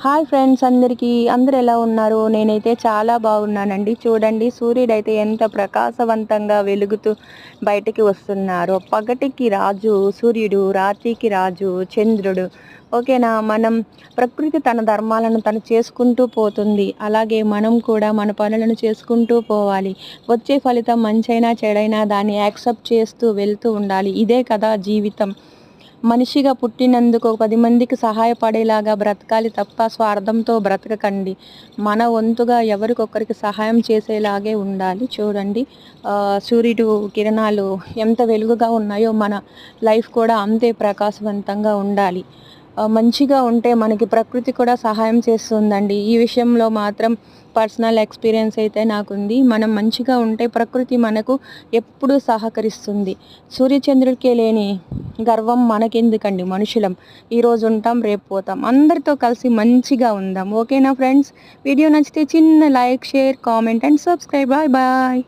Hi friends, అందరూ ఎలా ఉన్నారు? నేనైతే చాలా బాగున్నానండి. చూడండి, సూర్యుడైతే ఎంత ప్రకాశవంతంగా వెలుగుతూ బయటికి వస్తున్నారో. పగటికి రాజు సూర్యుడు, రాత్రికి రాజు చంద్రుడు. ఓకేనా? ప్రకృతి తన ధర్మాలను తను చేసుకుంటూ పోతుంది. అలాగే మనం కూడా మన పనులను చేసుకుంటూ పోవాలి. వచ్చే ఫలితం మంచైనా చెడైనా దాన్ని యాక్సెప్ట్ చేస్తూ వెళ్తూ ఉండాలి. ఇదే కదా జీవితం. మనిషిగా పుట్టినందుకు 10 మందికి సహాయపడేలాగా బ్రతకాలి తప్ప స్వార్థంతో బ్రతకకండి. మన వంతుగా ఎవరికొకరికి సహాయం చేసేలాగే ఉండాలి. చూడండి, సూర్యుడు కిరణాలు ఎంత వెలుగుగా ఉన్నాయో మన లైఫ్ కూడా అంతే ప్రకాశవంతంగా ఉండాలి. మంచిగా ఉంటే మనకి ప్రకృతి కూడా సహాయం చేస్తుందండి. ఈ విషయంలో మాత్రం పర్సనల్ ఎక్స్పీరియన్స్ అయితే నాకుంది. మనం మంచిగా ఉంటే ప్రకృతి మనకు ఎప్పుడూ సహకరిస్తుంది. సూర్యచంద్రుడికే లేని గర్వం మనకెందుకండి? మనుషులం. ఈరోజు ఉంటాం, రేపు పోతాం. అందరితో కలిసి మంచిగా ఉందాం. ఓకేనా ఫ్రెండ్స్? వీడియో నచ్చితే చిన్న like, share, comment and subscribe. Bye bye.